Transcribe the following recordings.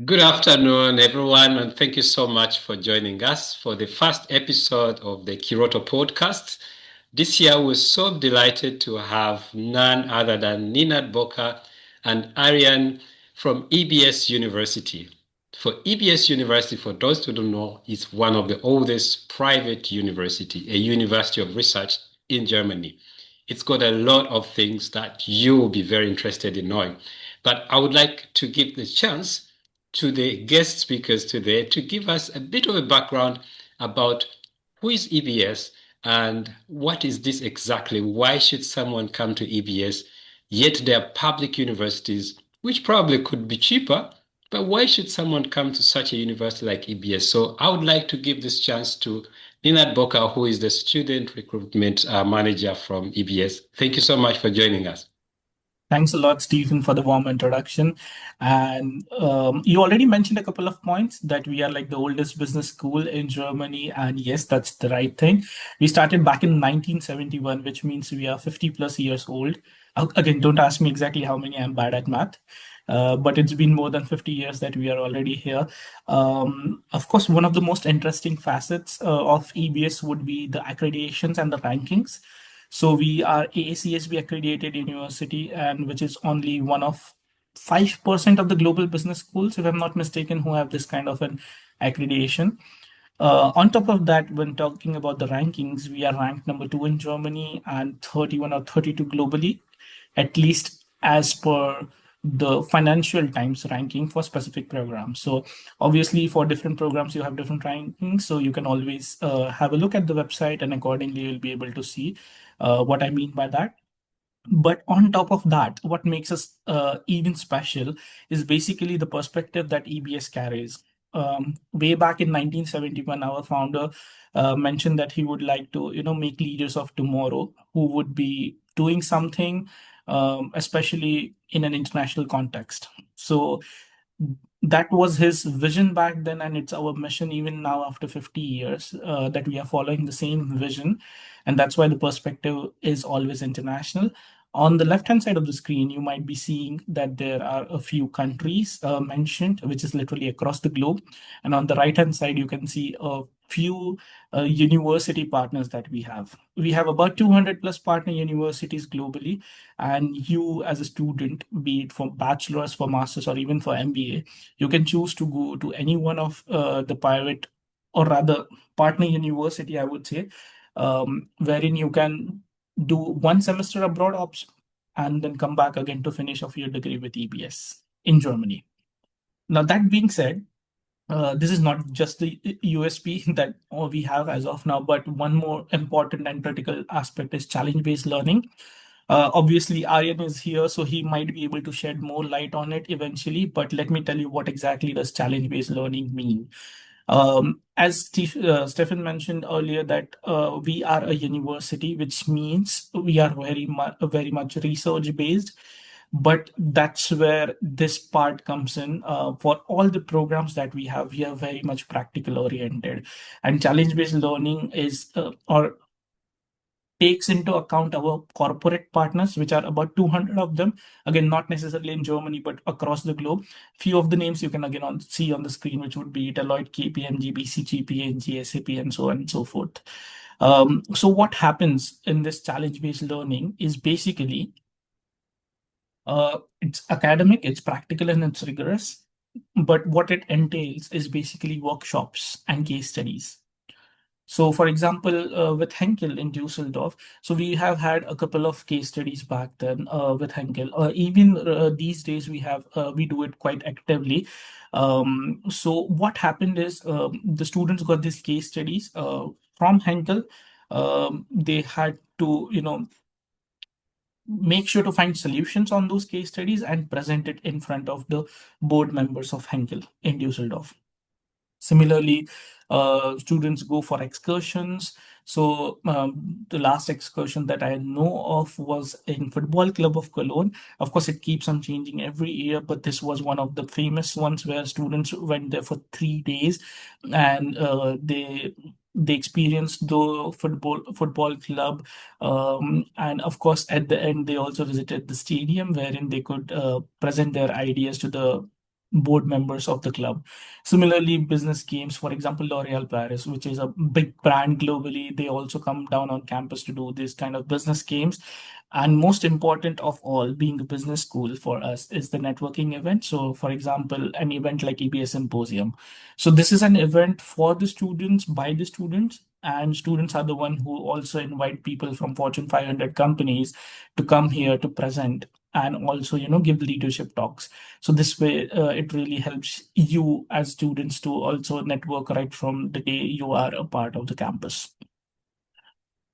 Good afternoon, everyone, and thank you so much for joining us for the first episode of the Kirooto Podcast. This year, we're so delighted to have none other than Ninad Boka and Aryan from EBS University. For EBS University, for those who don't know, is one of the oldest private university, a university of research in Germany. It's got a lot of things that you will be very interested in knowing. But I would like to give the chance to the guest speakers today to give us a bit of a background about who is EBS and what is this exactly? Why should someone come to EBS? Yet there are public universities, which probably could be cheaper, but why should someone come to such a university like EBS? So I would like to give this chance to Ninad Boka, who is the student recruitment manager from EBS. Thank you so much for joining us. Thanks a lot, Stephen, for the warm introduction. And you already mentioned a couple of points that we are like the oldest business school in Germany. And yes, that's the right thing. We started back in 1971, which means we are 50 plus years old. Again, don't ask me exactly how many. I'm bad at math. But it's been more than 50 years that we are already here. Of course, one of the most interesting facets of EBS would be the accreditations and the rankings. So we are AACSB accredited university, and which is only one of 5% of the global business schools, if I'm not mistaken, who have this kind of an accreditation. On top of that, when talking about the rankings, we are ranked number two in Germany and 31 or 32 globally, at least as per the Financial Times ranking for specific programs. So obviously for different programs, you have different rankings. So you can always have a look at the website and accordingly you'll be able to see what I mean by that. But on top of that, what makes us even special is basically the perspective that EBS carries. Way back in 1971, our founder mentioned that he would like to, make leaders of tomorrow who would be doing something, especially in an international context. So that was his vision back then, and it's our mission even now after 50 years that we are following the same vision, and that's why the perspective is always international. On the left hand side of the screen, you might be seeing that there are a few countries mentioned, which is literally across the globe. And on the right hand side, you can see a few university partners that we have. We have about 200 plus partner universities globally. And you, as a student, be it for bachelor's, for master's, or even for MBA, you can choose to go to any one of the private or rather partner university, I would say, wherein you can do one semester abroad ops and then come back again to finish off your degree with EBS in Germany. Now, that being said, this is not just the USP that we have as of now, but one more important and critical aspect is challenge-based learning. Obviously, Aryan is here, so he might be able to shed more light on it eventually. But let me tell you what exactly does challenge-based learning mean. As Stephen mentioned earlier, that we are a university, which means we are very much research based. But that's where this part comes in. For all the programs that we are very much practical oriented, and challenge based learning is or takes into account our corporate partners, which are about 200 of them. Again, not necessarily in Germany, but across the globe. Few of the names you can again see on the screen, which would be Deloitte, KPMG, BCG, PNG, SAP, and so on and so forth. So what happens in this challenge-based learning is basically it's academic, it's practical, and it's rigorous. But what it entails is basically workshops and case studies. So, for example, with Henkel in Düsseldorf, so we have had a couple of case studies back then with Henkel. Even these days, we do it quite actively. So, what happened is the students got these case studies from Henkel. They had to, make sure to find solutions on those case studies and present it in front of the board members of Henkel in Düsseldorf. Similarly, students go for excursions. So the last excursion that I know of was in Football Club of Cologne. Of course, it keeps on changing every year, but this was one of the famous ones where students went there for 3 days, and they experienced the football club, and of course at the end they also visited the stadium wherein they could present their ideas to the board members of the club. Similarly, business games, for example, L'Oreal Paris, which is a big brand globally, they also come down on campus to do this kind of business games. And most important of all, being a business school for us is the networking event. So, for example, an event like EBS Symposium. So, this is an event for the students, by the students, and students are the one who also invite people from Fortune 500 companies to come here to present and also, give leadership talks. So this way, it really helps you as students to also network right from the day you are a part of the campus.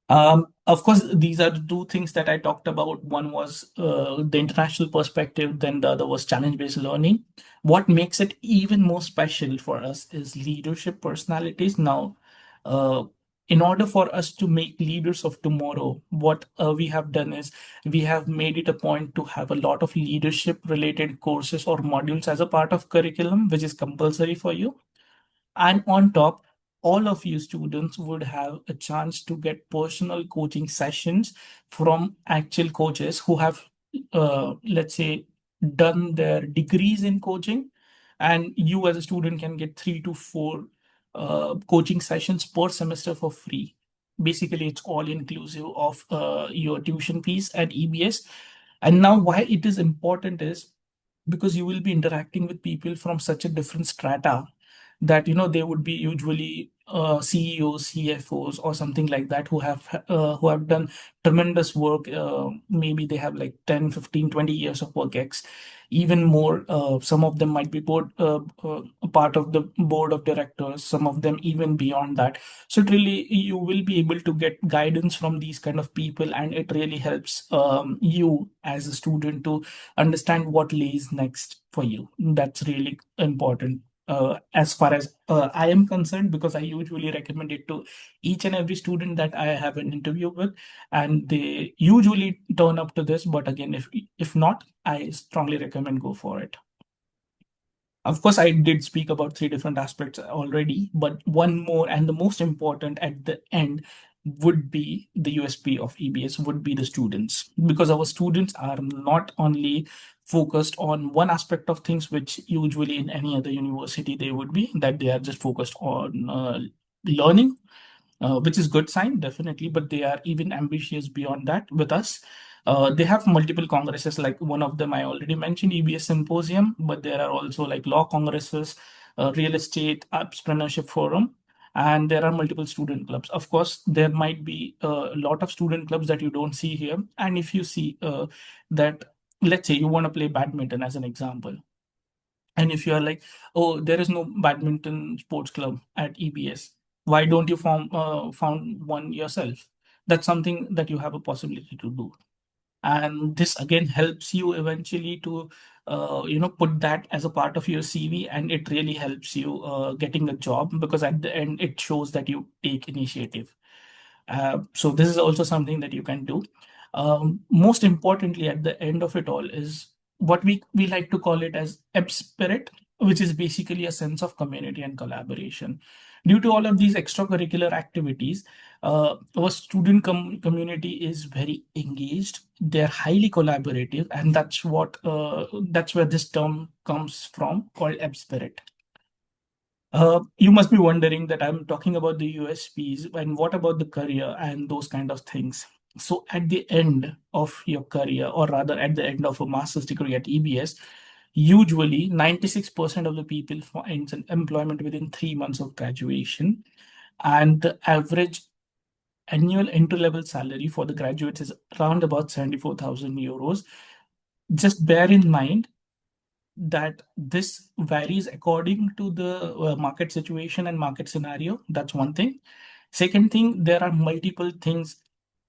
Of course, these are the two things that I talked about. One was the international perspective, then the other was challenge-based learning. What makes it even more special for us is leadership personalities. Now, uh, in order for us to make leaders of tomorrow, what we have done is we have made it a point to have a lot of leadership-related courses or modules as a part of curriculum, which is compulsory for you. And on top, all of you students would have a chance to get personal coaching sessions from actual coaches who have, let's say, done their degrees in coaching. And you, as a student, can get 3 to 4 coaching sessions per semester for free. Basically, it's all inclusive of your tuition fees at EBS. And now, why it is important is because you will be interacting with people from such a different strata that they would be usually CEOs, CFOs, or something like that who have done tremendous work. Maybe they have like 10, 15, 20 years of work ex, even more. Some of them might be a part of the board of directors. Some of them even beyond that. So it really you will be able to get guidance from these kind of people, and it really helps you as a student to understand what lays next for you. That's really important as far as I am concerned, because I usually recommend it to each and every student that I have an interview with, and they usually turn up to this. But again, if not, I strongly recommend go for it. Of course, I did speak about 3 different aspects already, but one more and the most important at the end would be the USP of EBS would be the students, because our students are not only focused on one aspect of things, which usually in any other university they would be, that they are just focused on learning, which is good sign, definitely, but they are even ambitious beyond that with us. They have multiple congresses, like one of them I already mentioned, EBS Symposium, but there are also like law congresses, real estate, entrepreneurship forum, and there are multiple student clubs. Of course, there might be a lot of student clubs that you don't see here. And if you see that, let's say you want to play badminton as an example, and if you are like, oh, there is no badminton sports club at EBS, why don't you found one yourself? That's something that you have a possibility to do. And this again helps you eventually to put that as a part of your CV, and it really helps you getting a job, because at the end it shows that you take initiative. So this is also something that you can do. Most importantly, at the end of it all is what we like to call it as EB spirit, which is basically a sense of community and collaboration. Due to all of these extracurricular activities, our student community is very engaged. They're highly collaborative, and that's where this term comes from, called EB spirit. You must be wondering that I'm talking about the USPs, and what about the career and those kind of things. So at the end of your career, or rather at the end of a master's degree at EBS, usually 96% of the people finds an employment within 3 months of graduation. And the average annual entry-level salary for the graduates is around about 74,000 euros. Just bear in mind that this varies according to the market situation and market scenario. That's one thing. Second thing, there are multiple things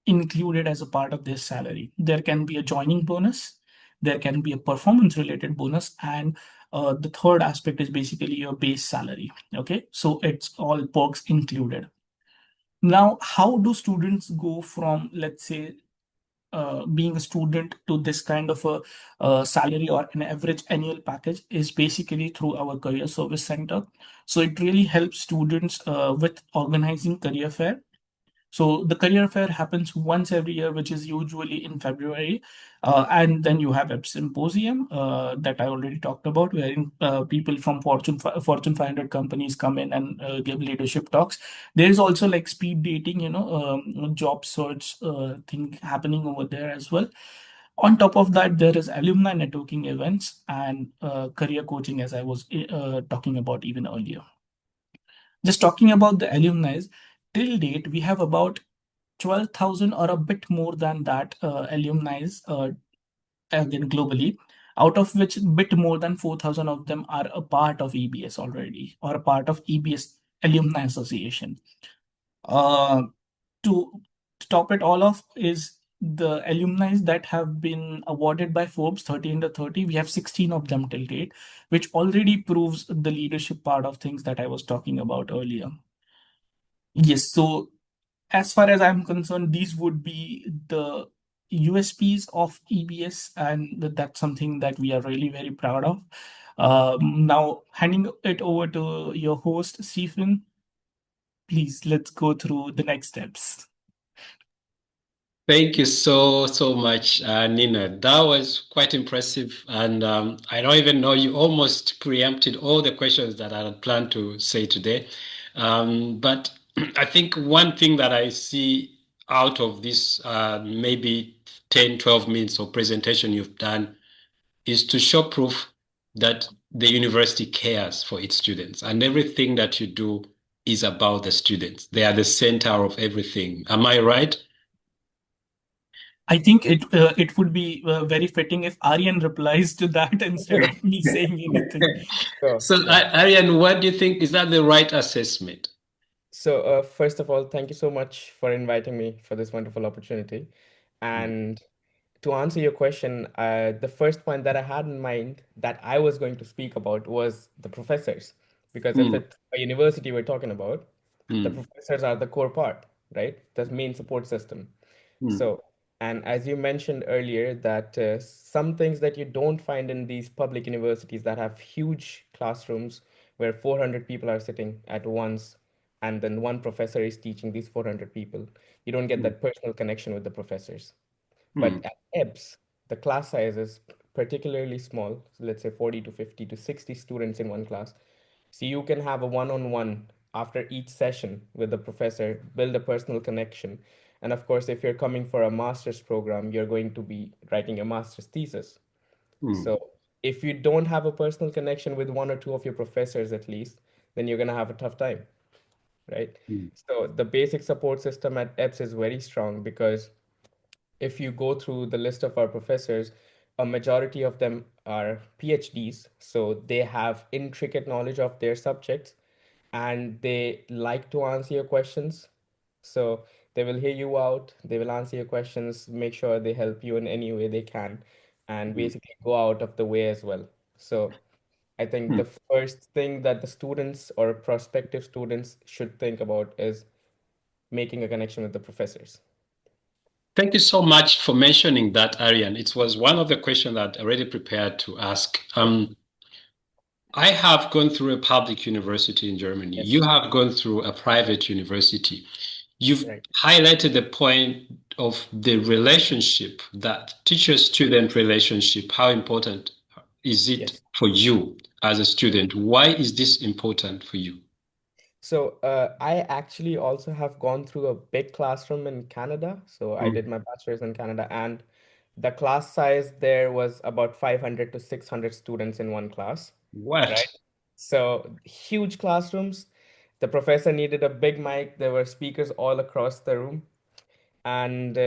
included as a part of this salary. There can be a joining bonus, there can be a performance related bonus, and the third aspect is basically your base salary. Okay, so it's all perks included. Now, how do students go from, let's say, being a student to this kind of a salary or an average annual package is basically through our career service center. So it really helps students with organizing career fair. So the career fair happens once every year, which is usually in February. And then you have a symposium that I already talked about, wherein people from Fortune 500 companies come in and give leadership talks. There is also like speed dating, job search thing happening over there as well. On top of that, there is alumni networking events and career coaching, as I was talking about even earlier. Just talking about the alumni, till date, we have about 12,000 or a bit more than that alumni again globally, out of which a bit more than 4,000 of them are a part of EBS already or a part of EBS Alumni Association. Uh, to top it all off is the alumni that have been awarded by Forbes 30 under 30. We have 16 of them till date, which already proves the leadership part of things that I was talking about earlier. Yes, so as far as I'm concerned, these would be the USPs of EBS, and that's something that we are really very proud of. Now, handing it over to your host, Stephen, please let's go through the next steps. Thank you so much, Nina. That was quite impressive, and I don't even know, you almost preempted all the questions that I had planned to say today. But I think one thing that I see out of this maybe 10, 12 minutes of presentation you've done is to show proof that the university cares for its students, and everything that you do is about the students. They are the center of everything. Am I right? I think it would be very fitting if Aryan replies to that instead of me saying anything. Sure, So, sure. Aryan, what do you think? Is that the right assessment? So, first of all, thank you so much for inviting me for this wonderful opportunity. Mm, And to answer your question, the first point that I had in mind that I was going to speak about was the professors. Because if mm, it's a university we're talking about, the mm, professors are the core part, right? The main support system. mm, So, and as you mentioned earlier, that some things that you don't find in these public universities that have huge classrooms where 400 people are sitting at once, and then one professor is teaching these 400 people, you don't get mm, that personal connection with the professors. But mm, at EBS, the class size is particularly small. So let's say 40 to 50 to 60 students in one class. So you can have a one-on-one after each session with the professor, build a personal connection. And of course, if you're coming for a master's program, you're going to be writing a master's thesis. mm, So if you don't have a personal connection with one or two of your professors at least, then you're going to have a tough time, right? mm, So the basic support system at EBS is very strong because if you go through the list of our professors, a majority of them are PhDs, so they have intricate knowledge of their subjects and they like to answer your questions. So they will hear you out, they will answer your questions, make sure they help you in any way they can, and mm, basically go out of the way as well. So I think mm. the first thing that the students or prospective students should think about is making a connection with the professors. Thank you so much for mentioning that, Aryan. It was one of the questions that I already prepared to ask. I have gone through a public university in Germany. You Yes, have gone through a private university. You've right. highlighted the point of the relationship, that teacher-student relationship. How important is it Yes. for you as a student? Why is this important for you? So I actually also have gone through a big classroom in Canada. So I Mm. did my bachelor's in Canada, and the class size there was about 500 to 600 students in one class, right? What? So huge classrooms. The professor needed a big mic. There were speakers all across the room. And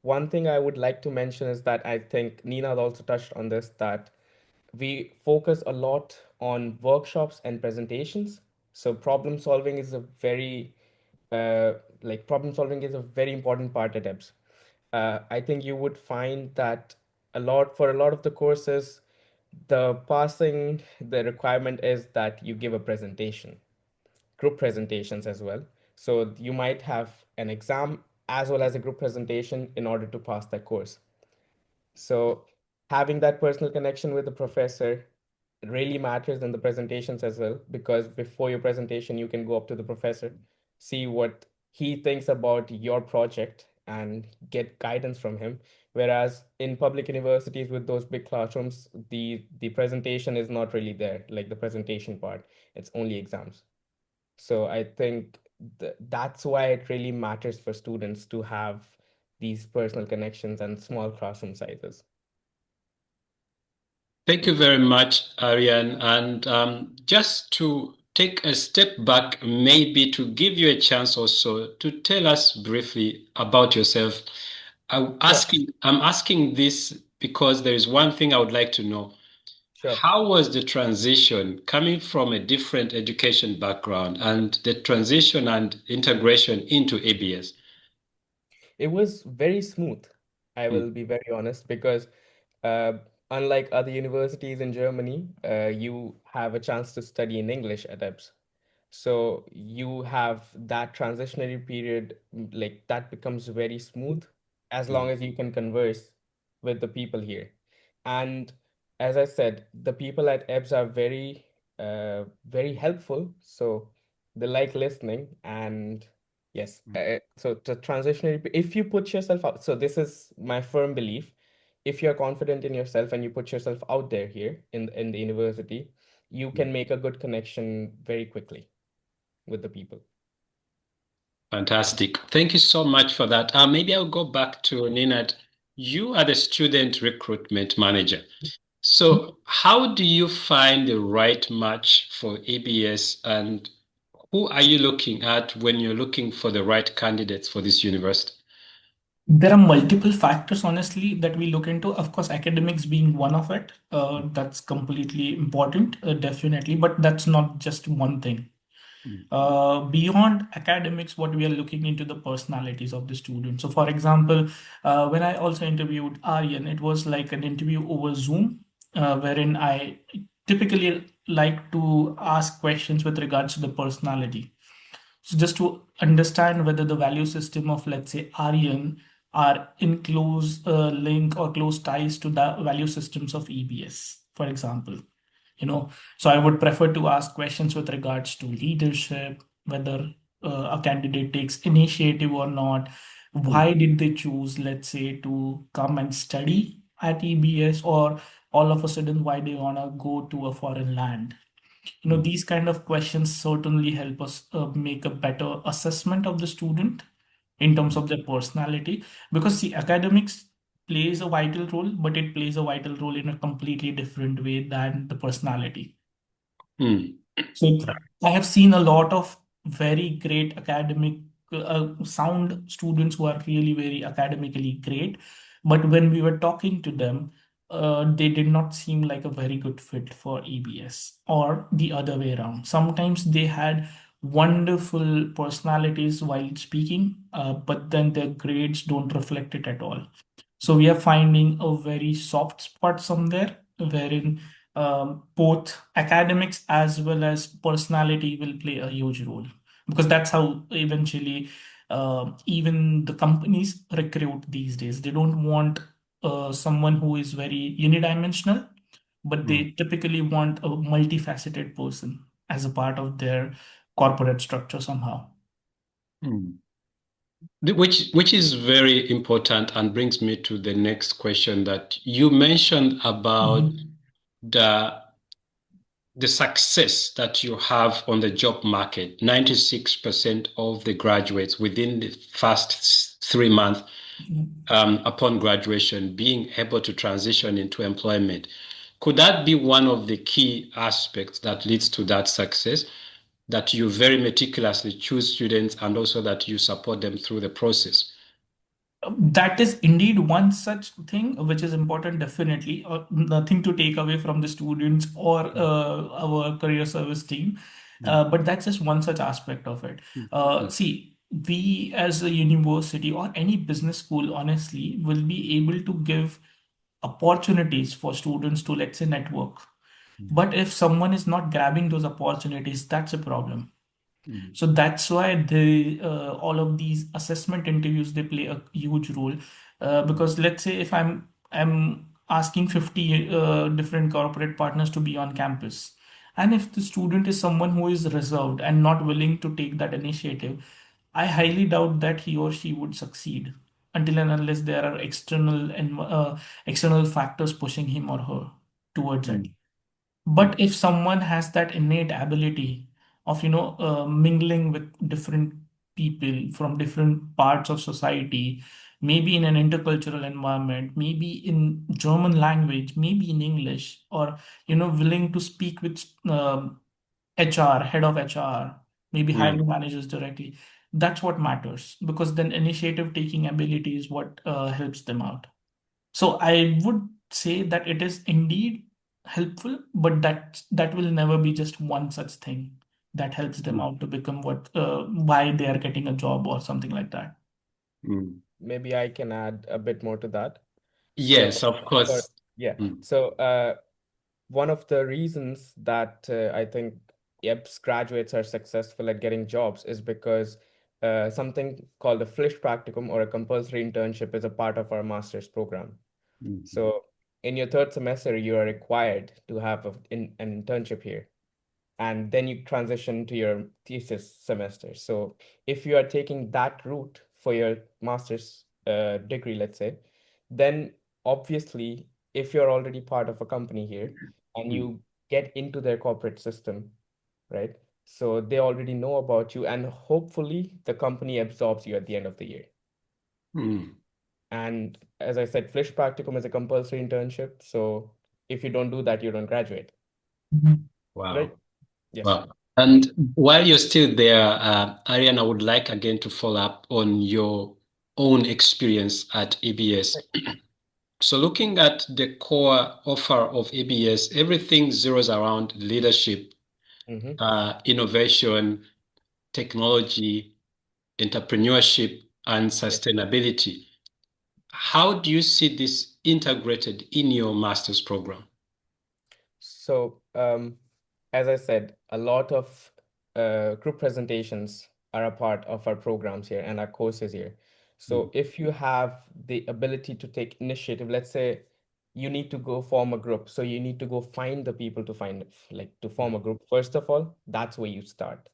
one thing I would like to mention is that I think Nina also touched on this, that we focus a lot on workshops and presentations. So uh, problem solving is a very important part at EBS. I think you would find that for a lot of the courses, the requirement is that you give a presentation, group presentations as well. So you might have an exam as well as a group presentation in order to pass that course. So having that personal connection with the professor really matters in the presentations as well, because before your presentation, you can go up to the professor, see what he thinks about your project and get guidance from him. Whereas in public universities with those big classrooms, the presentation is not really there, like the presentation part. It's only exams. So I think that's why it really matters for students to have these personal connections and small classroom sizes. Thank you very much, Aryan. And just to take a step back, maybe to give you a chance also to tell us briefly about yourself. I'm Sure, asking this because there is one thing I would like to know. sure. How was the transition coming from a different education background and the transition and integration into ABS? It was very smooth. I Mm, will be very honest because uh, unlike other universities in Germany, you have a chance to study in English at EBS. So you have that transitionary period, like that becomes very smooth as long mm, as you can converse with the people here. And as I said, the people at EBS are very helpful. So they like listening. And yes, mm, so the transitionary, if you put yourself out, so this is my firm belief. If you're confident in yourself and you put yourself out there here in the university, you mm. can make a good connection very quickly with the people. Fantastic. Thank you so much for that. Maybe I'll go back to Ninad. You are the student recruitment manager. So, how do you find the right match for ABS, and who are you looking at when you're looking for the right candidates for this university? There are multiple factors, honestly, that we look into. Of course, academics being one of it. That's completely important, definitely, but that's not just one thing. Mm, Beyond academics, what we are looking into the personalities of the students. So, for example, when I also interviewed Aryan, it was like an interview over Zoom, wherein I typically like to ask questions with regards to the personality. So just to understand whether the value system of, let's say, Aryan are in close link or close ties to the value systems of EBS, for example. So I would prefer to ask questions with regards to leadership, whether a candidate takes initiative or not. mm, Why did they choose, let's say, to come and study at EBS, or all of a sudden why they want to go to a foreign land? mm, These kind of questions certainly help us make a better assessment of the student in terms of their personality, because see, academics plays a vital role, but it plays a vital role in a completely different way than the personality. mm, So I have seen a lot of very great academic, sound students who are really very academically great, but when we were talking to them, they did not seem like a very good fit for EBS, or the other way around. Sometimes they had wonderful personalities while speaking, but then their grades don't reflect it at all. So we are finding a very soft spot somewhere wherein both academics as well as personality will play a huge role, because that's how eventually even the companies recruit these days. They don't want someone who is very unidimensional, but mm, they typically want a multifaceted person as a part of their corporate structure somehow. mm. Which is very important and brings me to the next question that you mentioned about Mhm. the the success that you have on the job market. 96% of the graduates within the first 3 months upon graduation being able to transition into employment. Could that be one of the key aspects that leads to that success? That you very meticulously choose students and also that you support them through the process? That is indeed one such thing which is important, definitely. Nothing to take away from the students or our career service team, Mm, but that's just one such aspect of it. mm, mm, See, we as a university or any business school, honestly, will be able to give opportunities for students to, let's say, network. mm, But if someone is not grabbing those opportunities, that's a problem. mm, So that's why the all of these assessment interviews, they play a huge role, mm, because let's say if I'm asking 50 different corporate partners to be on campus, and if the student is someone who is reserved and not willing to take that initiative, I highly doubt that he or she would succeed until and unless there are external factors pushing him or her towards it. Mm, But if someone has that innate ability of, mingling with different people from different parts of society, maybe in an intercultural environment, maybe in German language, maybe in English, or, willing to speak with HR, head of HR, maybe mm, hiring managers directly, that's what matters, because then initiative taking ability is what helps them out. So I would say that it is indeed helpful, but that will never be just one such thing that helps them mm, out to become why they are getting a job or something like that. mm. Maybe I can add a bit more to that. So, Yes, of for course. yeah, Mm, so one of the reasons that I think EBS graduates are successful at getting jobs is because something called a Pflicht practicum or a compulsory internship is a part of our master's program. mm, So in your third semester, you are required to have an internship here, and then you transition to your thesis semester. So if you are taking that route for your master's degree, let's say, then obviously, if you're already part of a company here and mm, you get into their corporate system, right? So they already know about you, and hopefully the company absorbs you at the end of the year. mm. And as I said, Flish Practicum is a compulsory internship. So if you don't do that, you don't graduate, Mhm. right? Wow. Yes. Wow. And while you're still there, Aryan, I would like again to follow up on your own experience at EBS. So looking at the core offer of EBS, everything zeroes around leadership, Mm-hmm. innovation, technology, entrepreneurship, and Yes. sustainability. How do you see this integrated in your master's program? So, as I said, a lot of group presentations are a part of our programs here and our courses here. Mm, So, if you have the ability to take initiative, let's say you need to go form a group. So, you need to go find the people to to form a group. First of all, that's where you start.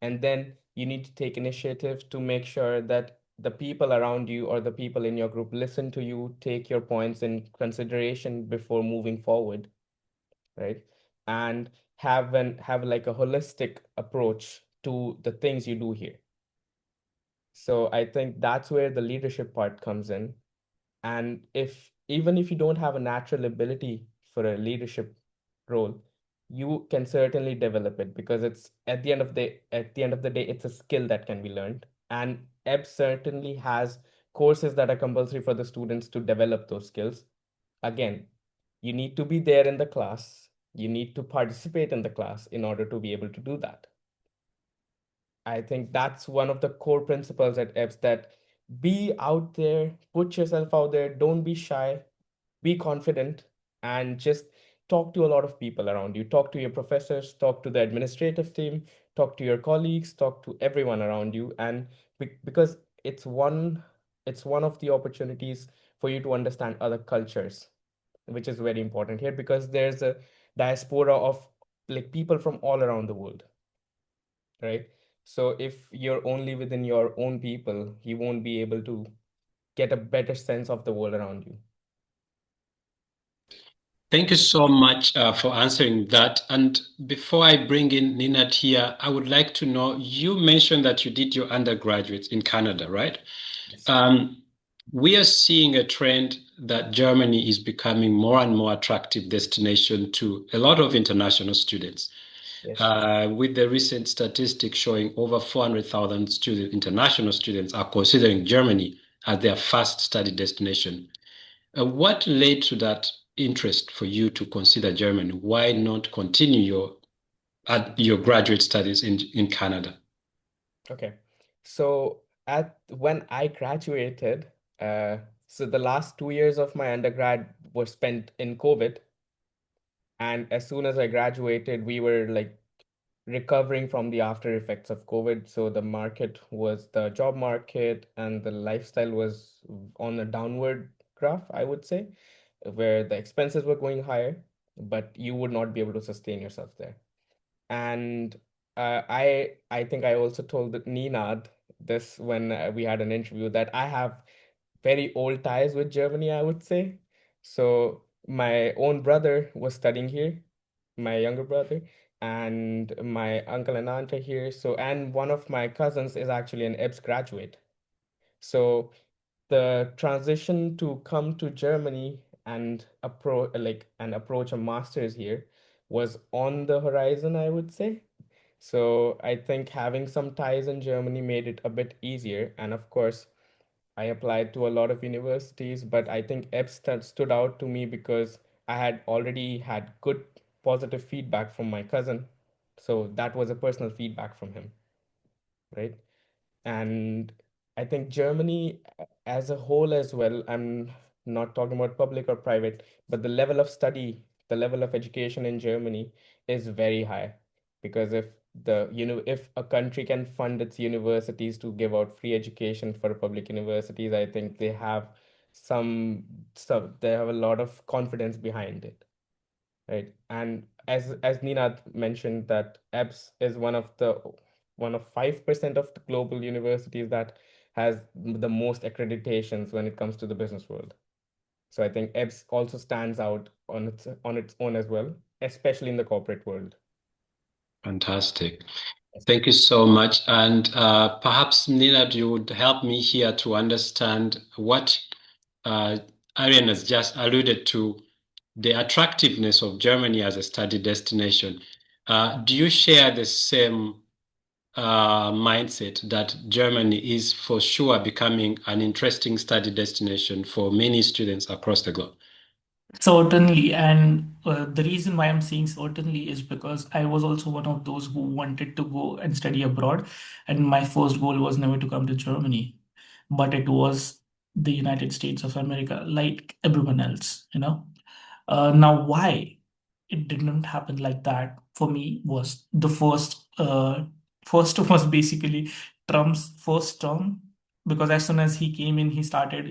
And then you need to take initiative to make sure that the people around you or the people in your group listen to you, take your points in consideration before moving forward, right? And have like a holistic approach to the things you do here. So I think that's where the leadership part comes in. And if even if you don't have a natural ability for a leadership role, you can certainly develop it, because it's at the end of the day, it's a skill that can be learned. And EB certainly has courses that are compulsory for the students to develop those skills. Again, you need to be there in the class. You need to participate in the class in order to be able to do that. I think that's one of the core principles at EBS, that be out there, put yourself out there, don't be shy, be confident, and just talk to a lot of people around you. Talk to your professors, talk to the administrative team, talk to your colleagues, talk to everyone around you. And because it's one of the opportunities for you to understand other cultures, which is very important here, because there's a diaspora of like people from all around the world, right? So if you're only within your own people, you won't be able to get a better sense of the world around you. Thank you so much for answering that. And before I bring in Ninat here, I would like to know, you mentioned that you did your undergraduate in Canada, right? Yes. Um, we are seeing a trend that Germany is becoming more and more attractive destination to a lot of international students. Yes. With the recent statistics showing over 400,000 international students are considering Germany as their first study destination. What led to that interest for you to consider Germany? Why not continue your graduate studies in Canada? Okay. So at when I graduated, uh, so the last 2 years of my undergrad were spent in COVID. And as soon as I graduated, we were like recovering from the after effects of COVID. So the job market and the lifestyle was on a downward graph, I would say, where the expenses were going higher, but you would not be able to sustain yourself there. And I think I also told Ninad this when we had an interview that I have very old ties with Germany, I would say. So my own brother was studying here, my younger brother, and my uncle and aunt are here. So, and one of my cousins is actually an EBS graduate. So the transition to come to Germany and approach a master's here was on the horizon, I would say. So I think having some ties in Germany made it a bit easier. And of course, I applied to a lot of universities, but I think EBS stood out to me because I had already had good positive feedback from my cousin. So that was a personal feedback from him, right? And I think Germany as a whole as well, I'm not talking about public or private, but the level of study, the level of education in Germany is very high. Because if a country can fund its universities to give out free education for public universities, I think they have some stuff, they have a lot of confidence behind it, right? And as Nina mentioned, that EBS is one of 5% of the global universities that has the most accreditations when it comes to the business world. So I think EBS also stands out on its own as well, especially in the corporate world. Fantastic. Thank you so much. And perhaps, Nina, you would help me here to understand what Aryan has just alluded to, the attractiveness of Germany as a study destination. Do you share the same mindset that Germany is for sure becoming an interesting study destination for many students across the globe? Certainly, and the reason why I'm saying certainly is because I was also one of those who wanted to go and study abroad, and my first goal was never to come to Germany, but it was the United States of America, like everyone else, you know. Now, why it didn't happen like that for me was the first was basically Trump's first term, because as soon as he came in, he started,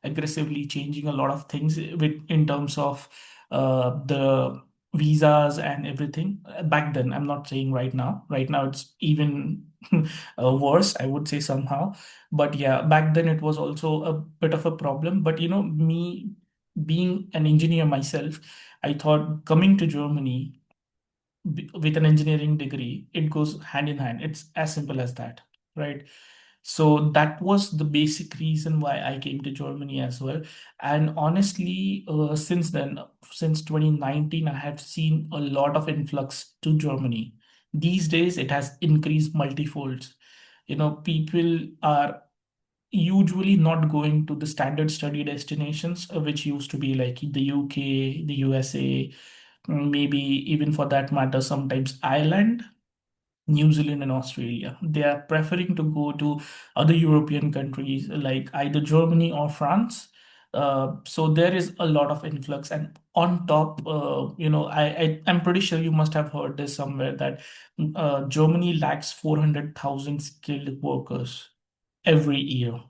aggressively changing a lot of things in terms of the visas and everything. Back then, I'm not saying right now. Right now, it's even worse, I would say somehow. But yeah, back then it was also a bit of a problem. But me being an engineer myself, I thought coming to Germany with an engineering degree, it goes hand in hand. It's as simple as that, right? So that was the basic reason why I came to Germany as well. And honestly, since then, since 2019, I have seen a lot of influx to Germany. These days, it has increased multifolds. People are usually not going to the standard study destinations, which used to be like the UK, the USA, maybe even for that matter, sometimes Ireland, New Zealand, and Australia. They are preferring to go to other European countries like either Germany or France. So there is a lot of influx, and on top, I'm pretty sure you must have heard this somewhere that Germany lacks 400,000 skilled workers every year.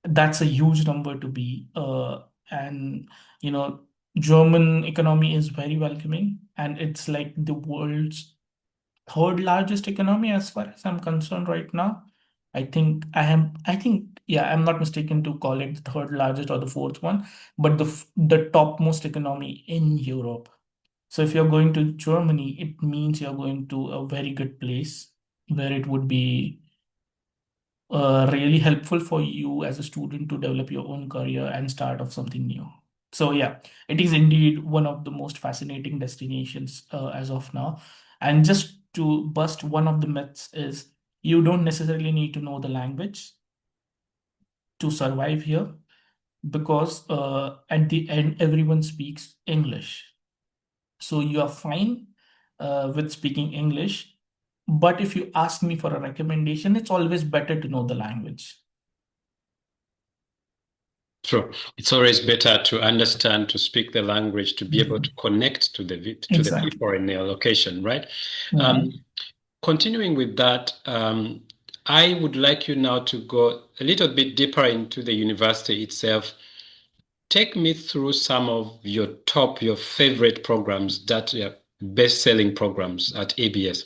That's a huge number to be. And you know, German economy is very welcoming, and it's like the world's third largest economy as far as I'm concerned right now. Yeah, I'm not mistaken to call it the third largest or the fourth one, but the topmost economy in Europe. So if you're going to Germany, it means you're going to a very good place where it would be really helpful for you as a student to develop your own career and start off something new. So yeah, it is indeed one of the most fascinating destinations as of now. And just to bust one of the myths is you don't necessarily need to know the language to survive here, because at the end everyone speaks English. So you are fine with speaking English. But if you ask me for a recommendation, it's always better to know the language. True. It's always better to understand, to speak the language, to be able to connect to the Exactly. people in their location, right? Mhm. Continuing with that, I would like you now to go a little bit deeper into the university itself. Take me through some of your favorite programs that are best-selling programs at EBS.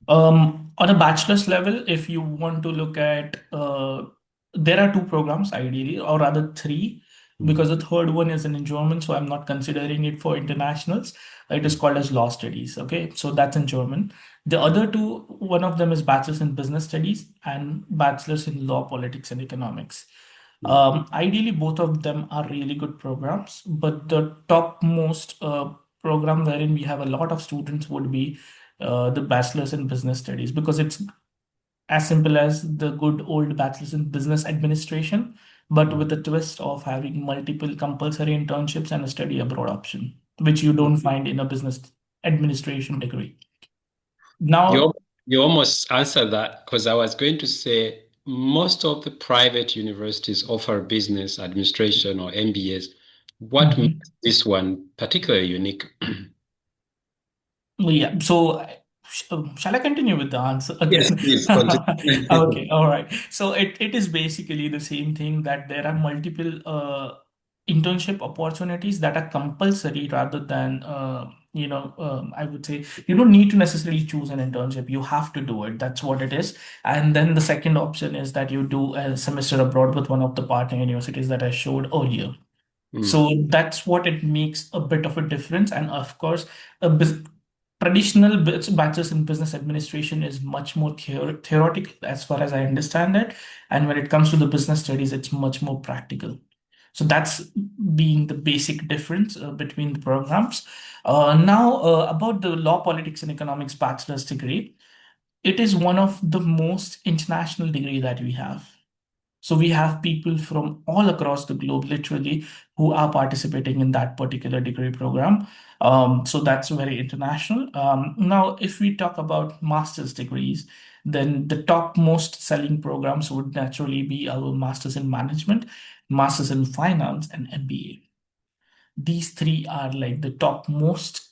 On a bachelor's level, if you want to look at, there are two programs ideally, or rather three, because the third one is in German, so I'm not considering it for internationals. It is called as law studies. Okay, so that's in German. The other two, one of them is bachelor's in business studies and bachelor's in law, politics, and economics. Ideally, both of them are really good programs, but the topmost program wherein we have a lot of students would be the bachelor's in business studies, because it's as simple as the good old bachelor's in business administration, but with the twist of having multiple compulsory internships and a study abroad option, which you don't find in a business administration degree. You Now, you almost answered that because I was going to say most of the private universities offer business administration or MBAs. What mhm. makes this one particularly unique? Yeah, so shall I continue with the answer Yes, again? please continue. Okay, all right. So it is basically the same thing, that there are multiple internship opportunities that are compulsory rather than I would say you don't need to necessarily choose an internship. You have to do it. That's what it is. And then the second option is that you do a semester abroad with one of the partner universities that I showed earlier. So that's what it makes a bit of a difference. And of course, a traditional bachelor's in business administration is much more theoretical as far as I understand it. And when it comes to the business studies, it's much more practical. So that's being the basic difference between the programs. Now, about the law, politics, and economics bachelor's degree, it is one of the most international degree that we have. So we have people from all across the globe, literally, who are participating in that particular degree program. So that's very international. Now, if we talk about master's degrees, then the top most selling programs would naturally be our master's in management, master's in finance, and MBA. These three are like the top most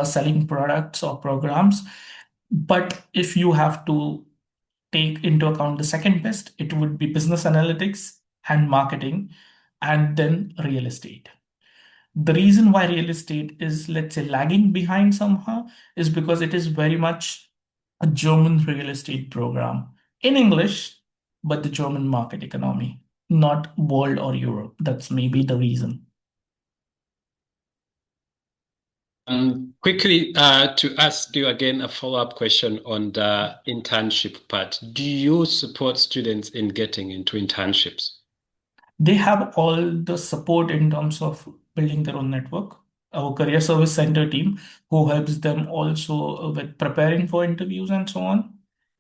selling products or programs. But if you have to take into account the second best, it would be business analytics and marketing, and then real estate. The reason why real estate is, let's say, lagging behind somehow is because it is very much a German real estate program in English, but the German market economy, not world or Europe. That's maybe the reason. Quickly, to ask you again a follow-up question on the internship part. Do you support students in getting into internships? They have all the support in terms of building their own network. Our career service center team, who helps them also with preparing for interviews and so on.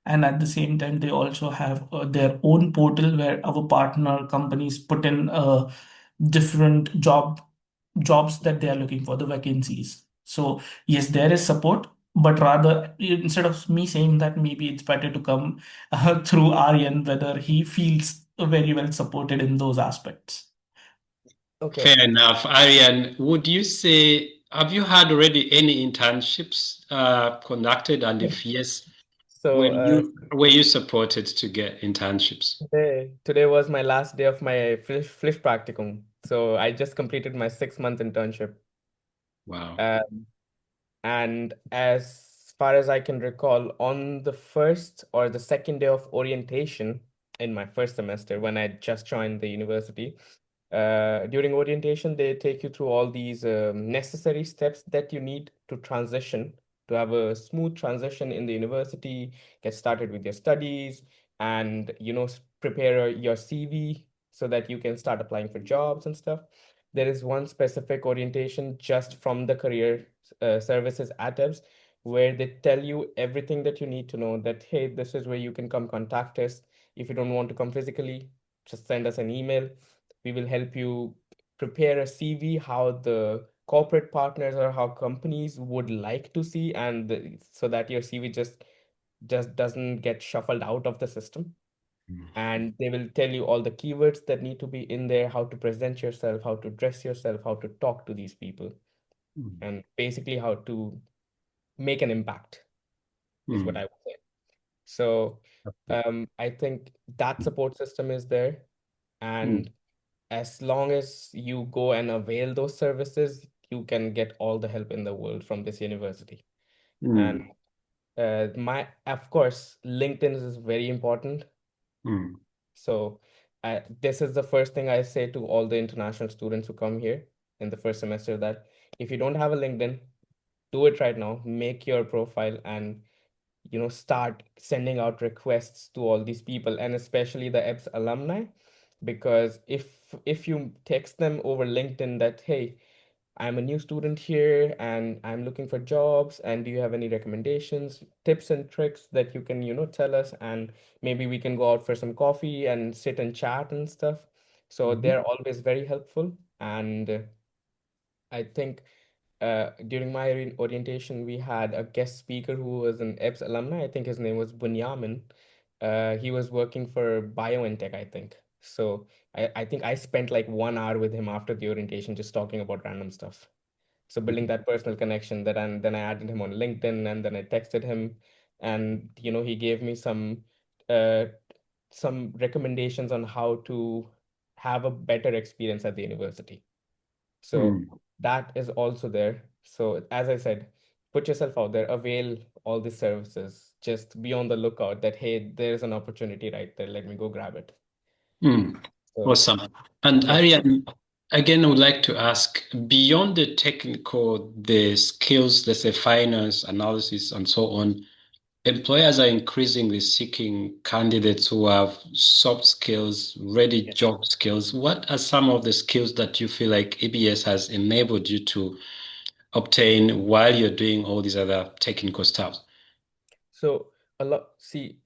And at the same time, they also have their own portal where our partner companies put in different jobs that they are looking for, the vacancies. So yes, there is support, but rather instead of me saying that, maybe it's better to come through Aryan, whether he feels very well supported in those aspects. Okay. Fair enough. Aryan, would you say, have you had already any internships conducted? And if yes, So were you supported to get internships? today was my last day of my Pflicht practicum. So I just completed my 6 month internship. Wow. Um, and as far as I can recall, on the first or the second day of orientation in my first semester, when I just joined the university, during orientation, they take you through all these necessary steps that you need to transition, to have a smooth transition in the university, get started with your studies, and prepare your CV so that you can start applying for jobs and stuff. There is one specific orientation just from the career services at EBS where they tell you everything that you need to know, that hey, this is where you can come contact us. If you don't want to come physically, just send us an email. We will help you prepare a CV how the corporate partners or how companies would like to see, and so that your CV just doesn't get shuffled out of the system. And they will tell you all the keywords that need to be in there, how to present yourself, how to dress yourself, how to talk to these people, and basically how to make an impact is what I would say. So I think that support system is there. And as long as you go and avail those services, you can get all the help in the world from this university. And Of course, LinkedIn is very important. Mm. So this is the first thing I say to all the international students who come here in the first semester, that if you don't have a LinkedIn, do it right now. Make your profile and start sending out requests to all these people, and especially the EBS alumni, because if you text them over LinkedIn that, hey, I'm a new student here and I'm looking for jobs, and do you have any recommendations, tips and tricks that you can, tell us, and maybe we can go out for some coffee and sit and chat and stuff. So Mhm. they're always very helpful. And I think during my orientation, we had a guest speaker who was an EBS alumni. I think his name was Bunyamin. He was working for BioNTech, I think. So I think I spent like 1 hour with him after the orientation, just talking about random stuff. So building that personal connection, that, and then I added him on LinkedIn, and then I texted him, and he gave me uh, some recommendations on how to have a better experience at the university. So Mm. that is also there. So as I said, put yourself out there, avail all the services. Just be on the lookout that, hey, there's an opportunity right there. Let me go grab it. Mm. So Awesome. And yeah. Aryan, again, I would like to ask, beyond the technical, the skills, let's say finance, analysis, and so on, employers are increasingly seeking candidates who have soft skills, ready Yes. job skills. What are some of the skills that you feel like EBS has enabled you to obtain while you're doing all these other technical stuff? So see,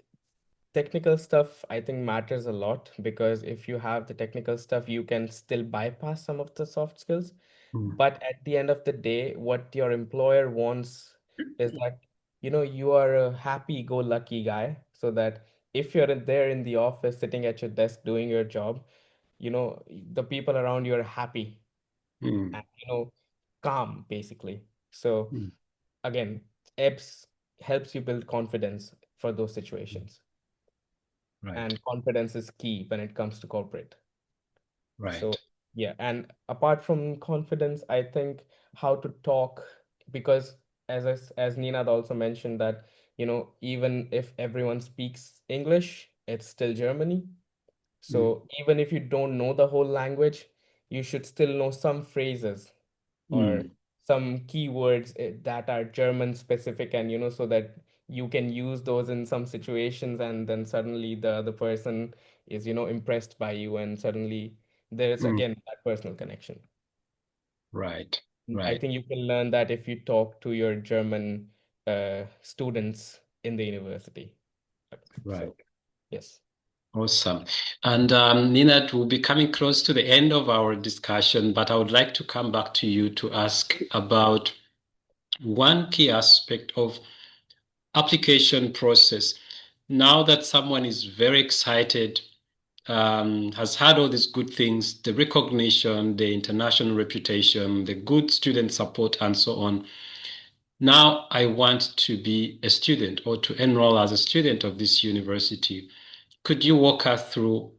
technical stuff I think matters a lot, because if you have the technical stuff, you can still bypass some of the soft skills. Mm. But at the end of the day, what your employer wants is that, you are a happy-go-lucky guy, so that if you're there in the office sitting at your desk doing your job, the people around you are happy Mm. and, calm, basically. So Mm. again, EBS helps you build confidence for those situations. Right, And confidence is key when it comes to corporate. So right. yeah, and apart from confidence, I think how to talk, because as Nina also mentioned that, even if everyone speaks English, it's still Germany. Mm. So even if you don't know the whole language, you should still know some phrases or Mm. some keywords that are German specific, and so that you can use those in some situations, and then suddenly the other person is impressed by you, and suddenly there's Mm. again that personal connection. Right, I right, think you can learn that if you talk to your German students in the university. right. So yes. Awesome. And Nina, we'll be coming close to the end of our discussion, but I would like to come back to you to ask about one key aspect of application process. Now that someone is very excited, has had all these good things, the recognition, the international reputation, the good student support, and so on. Now I want to be a student or to enroll as a student of this university. Could you walk us through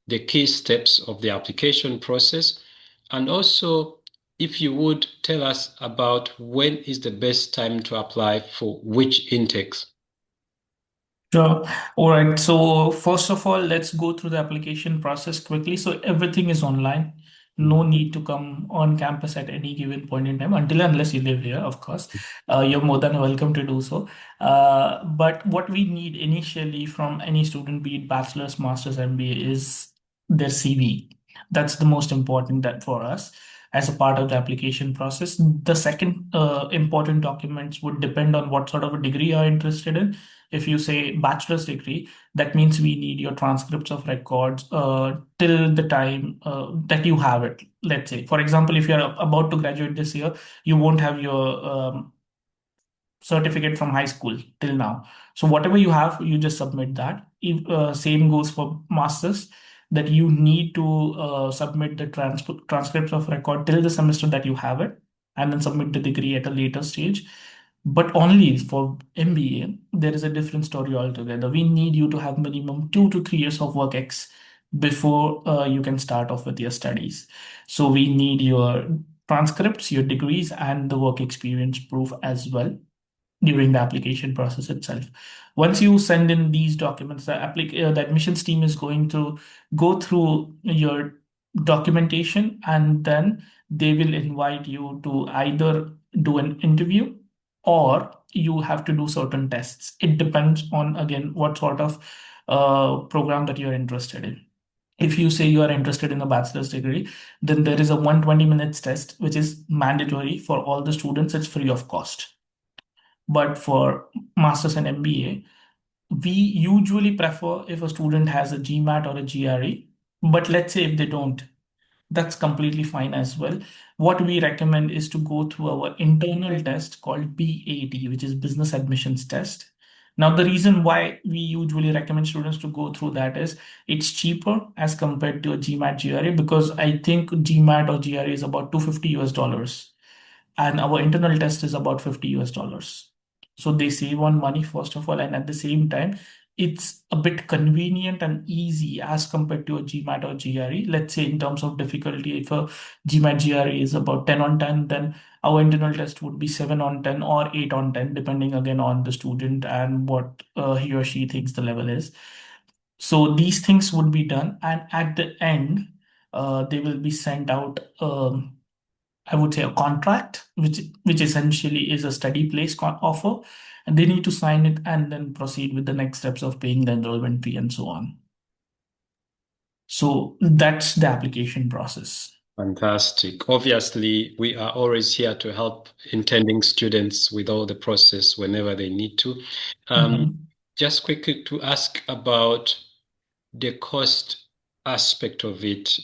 the key steps of the application process? And also, if you would tell us about when is the best time to apply for which intakes? Sure. All right. So first of all, let's go through the application process quickly. So everything is online. No Mm. need to come on campus at any given point in time, until unless you live here, of course. You're more than welcome to do so. But what we need initially from any student, be it bachelor's, master's, MBA, is their CV. That's the most important that for us as a part of the application process. The second important documents would depend on what sort of a degree you're interested in. If you say bachelor's degree, that means we need your transcripts of records till the time that you have it. Let's say, for example, if you're about to graduate this year, you won't have your certificate from high school till now. So whatever you have, you just submit that. If, same goes for masters, that you need to submit the transcripts of record till the semester that you have it, and then submit the degree at a later stage. But only for MBA, there is a different story altogether. We need you to have minimum 2 to 3 years of work ex before you can start off with your studies. So we need your transcripts, your degrees, and the work experience proof as well. during the application process itself. Once you send in these documents, the admissions team is going to go through your documentation, and then they will invite you to either do an interview or you have to do certain tests. It depends on, again, what sort of program that you're interested in. If you say you are interested in a bachelor's degree, then there is a 120 minutes test, which is mandatory for all the students. It's free of cost. But for master's and MBA, we usually prefer if a student has a GMAT or a GRE. But let's say if they don't, that's completely fine as well. What we recommend is to go through our internal test called BAT, which is Business Admissions Test. Now, the reason why we usually recommend students to go through that is it's cheaper as compared to a GMAT GRE, because I think GMAT or GRE is about $250 and our internal test is about $50. So they save on money, first of all, and at the same time, it's a bit convenient and easy as compared to a GMAT or GRE. Let's say in terms of difficulty, if a GMAT GRE is about 10 on 10, then our internal test would be 7 on 10 or 8 on 10, depending again on the student and what he or she thinks the level is. So these things would be done, and at the end, they will be sent out. I would say a contract, which essentially is a study place offer, and they need to sign it and then proceed with the next steps of paying the enrollment fee and so on. So that's the application process. Fantastic. Obviously, we are always here to help intending students with all the process whenever they need to. Just quickly to ask about the cost aspect of it.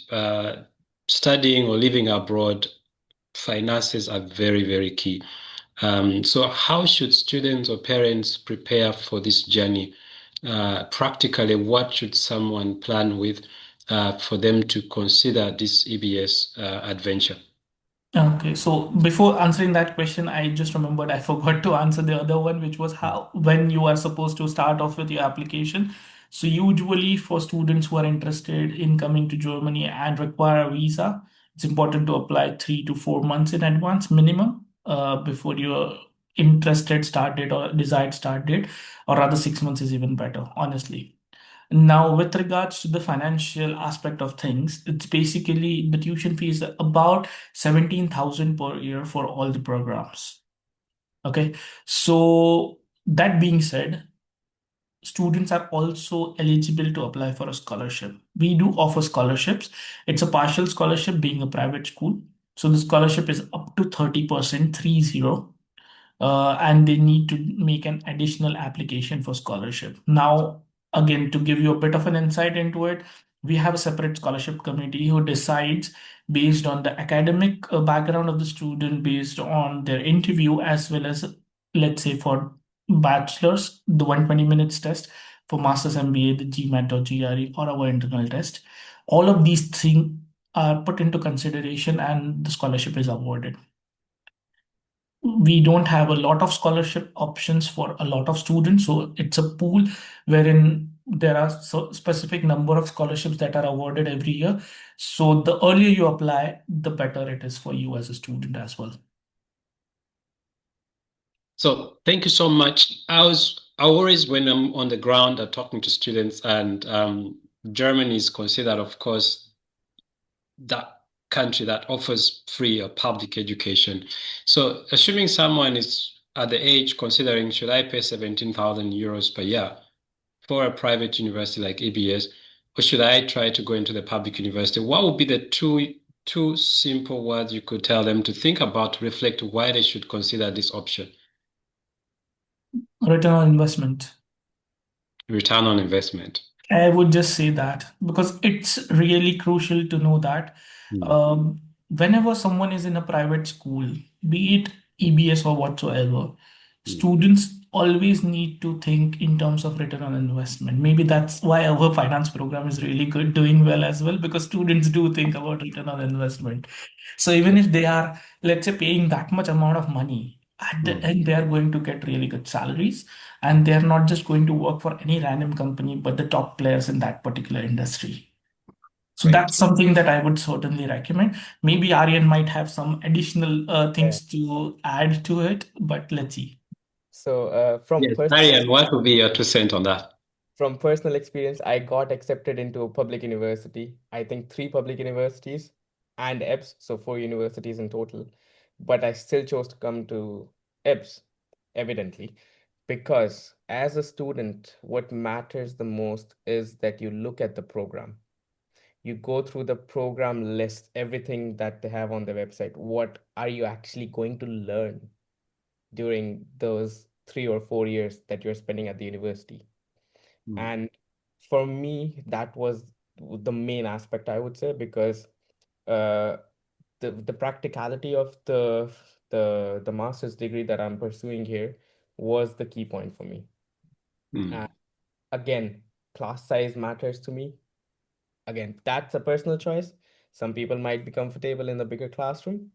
Studying or living abroad, finances are very, very key. So how should students or parents prepare for this journey? Practically, what should someone plan with for them to consider this EBS adventure? Okay, so before answering that question, I just remembered I forgot to answer the other one, which was when you are supposed to start off with your application. So usually for students who are interested in coming to Germany and require a visa, it's important to apply 3 to 4 months in advance minimum before your interested start date or desired start date, or rather 6 months is even better, honestly. Now, with regards to the financial aspect of things, it's basically the tuition fee is about 17,000 per year for all the programs. Okay, so that being said, students are also eligible to apply for a scholarship. We do offer scholarships. It's a partial scholarship being a private school. So the scholarship is up to 30%, 30, and they need to make an additional application for scholarship. Now, again, to give you a bit of an insight into it, we have a separate scholarship committee who decides based on the academic background of the student, based on their interview, as well as, let's say, for bachelor's, the 120 minutes test, for master's MBA, the GMAT or GRE, or our internal test. All of these things are put into consideration and the scholarship is awarded. We don't have a lot of scholarship options for a lot of students, so it's a pool wherein there are specific number of scholarships that are awarded every year. So the earlier you apply, the better it is for you as a student as well. So thank you so much. I always, when I'm on the ground talking to students, and Germany is considered, of course, that country that offers free or public education. So assuming someone is at the age considering, should I pay 17,000 euros per year for a private university like EBS, or should I try to go into the public university? What would be the two simple words you could tell them to think about, to reflect why they should consider this option? Return on investment. Return on investment. I would just say that because it's really crucial to know that whenever someone is in a private school, be it EBS or whatsoever, students always need to think in terms of return on investment. Maybe that's why our finance program is really good, doing well as well, because students do think about return on investment. So even if they are, let's say, paying that much amount of money, at the end, they are going to get really good salaries, and they're not just going to work for any random company, but the top players in that particular industry. So that's something that I would certainly recommend. Maybe Aryan might have some additional things to add to it, but let's see. So Yes, Aryan, what would be your 2 cents on that? from personal experience, I got accepted into a public university. I think three public universities and EBS, so four universities in total. But I still chose to come to EBS, evidently, because as a student, what matters the most is that you look at the program. You go through the program list, everything that they have on their website. What are you actually going to learn during those 3 or 4 years that you're spending at the university? Mm. And for me, that was the main aspect, I would say, because uh, the practicality of the master's degree that I'm pursuing here was the key point for me. Mm. And again, class size matters to me. Again, that's a personal choice. Some people might be comfortable in the bigger classroom,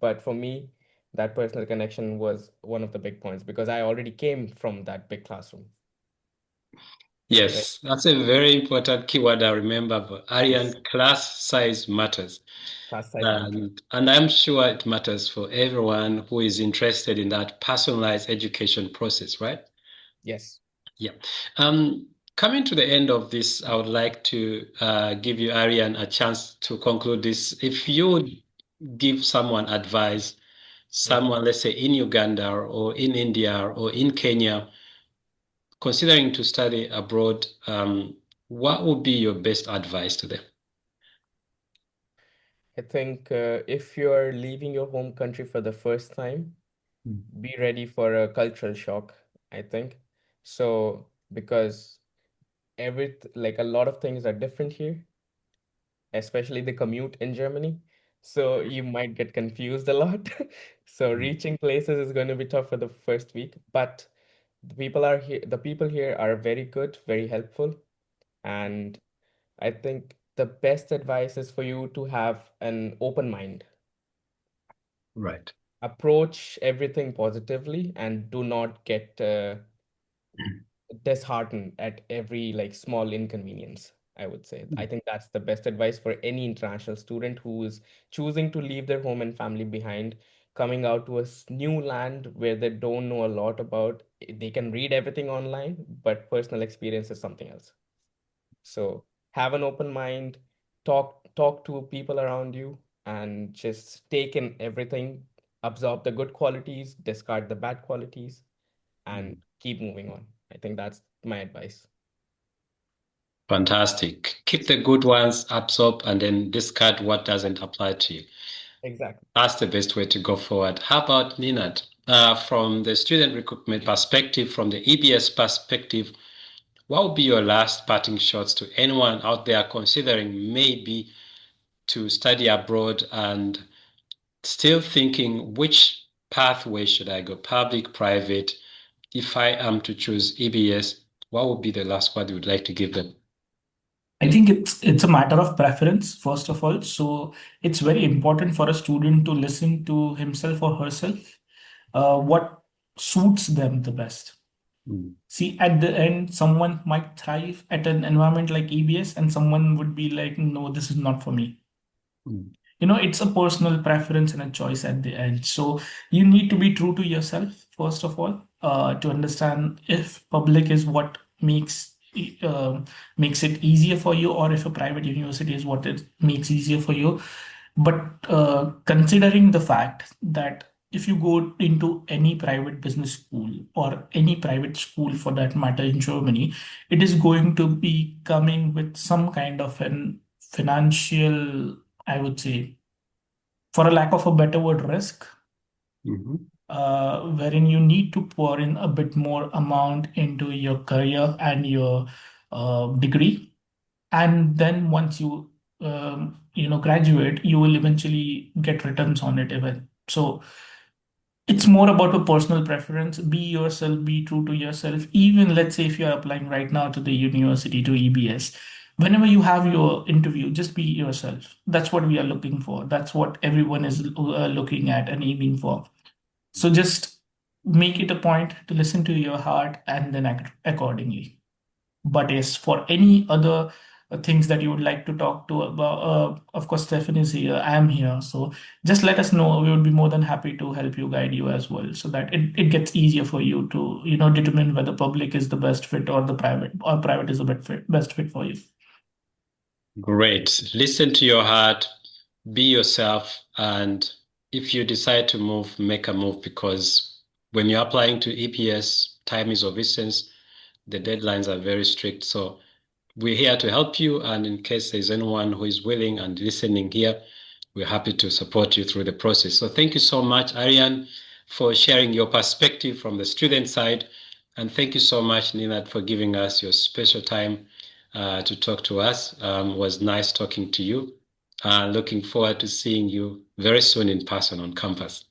but for me, that personal connection was one of the big points because I already came from that big classroom, right? Yes, that's a very important keyword I remember. But Yes, Aryan, class size matters. class size matters. And I'm sure it matters for everyone who is interested in that personalized education process, right? Yes. Yeah. Coming to the end of this, I would like to give you, Aryan, a chance to conclude this. If you would give someone advice, Mhm. someone, let's say in Uganda or in India or in Kenya, considering to study abroad, what would be your best advice to them? I think if you're leaving your home country for the first time, Mm. be ready for a cultural shock, I think. So, because like a lot of things are different here, especially the commute in Germany. So you might get confused a lot. So reaching places is going to be tough for the first week, but the people here are very good, very helpful, and I think the best advice is for you to have an open mind. Right. Approach everything positively and do not get disheartened at every like small inconvenience. I would say I think that's the best advice for any international student who is choosing to leave their home and family behind, coming out to a new land where they don't know a lot about. They can read everything online, but personal experience is something else. So have an open mind, talk to people around you, and just take in everything, absorb the good qualities, discard the bad qualities, and keep moving on. I think that's my advice. Fantastic. Keep the good ones, absorb, and then discard what doesn't apply to you. Exactly. That's the best way to go forward. How about Ninat? From the student recruitment perspective, from the EBS perspective, what would be your last parting shots to anyone out there considering maybe to study abroad and still thinking which pathway should I go, public, private? If I am to choose EBS, what would be the last word you would like to give them? I think it's a matter of preference, first of all. So it's very important for a student to listen to himself or herself, what suits them the best. Mm. See, at the end, someone might thrive at an environment like EBS, and someone would be like, no, this is not for me. Mm. It's a personal preference and a choice at the end. So you need to be true to yourself, first of all, to understand if public is what makes it easier for you, or if a private university is what it makes easier for you. But considering the fact that if you go into any private business school or any private school for that matter in Germany, it is going to be coming with some kind of an financial, I would say, for a lack of a better word, risk, Mhm. wherein you need to pour in a bit more amount into your career and your degree. And then once you graduate, you will eventually get returns on it even. So it's more about a personal preference. Be yourself, be true to yourself. Even let's say if you're applying right now to the university, to EBS, whenever you have your interview, just be yourself. That's what we are looking for. That's what everyone is looking at and aiming for. So just make it a point to listen to your heart and then act accordingly. But yes, for any other things that you would like to talk to about, of course, Stefan is here, I am here. So just let us know. We would be more than happy to help you, guide you as well, so that it gets easier for you to, determine whether public is the best fit or the private, or private is the best fit for you. Great. Listen to your heart, be yourself, and if you decide to move, make a move, because when you're applying to EBS, time is of essence. The deadlines are very strict. So we're here to help you. And in case there's anyone who is willing and listening here, we're happy to support you through the process. So thank you so much, Aryan, for sharing your perspective from the student side. And thank you so much, Ninad, for giving us your special time to talk to us. It was nice talking to you. Looking forward to seeing you very soon in person on campus.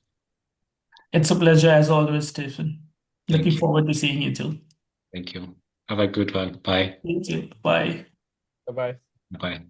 It's a pleasure as always, Stephen. Thank Looking you. forward to seeing you too. Thank you. Have a good one. Bye. You too. Bye. Bye-bye. Bye.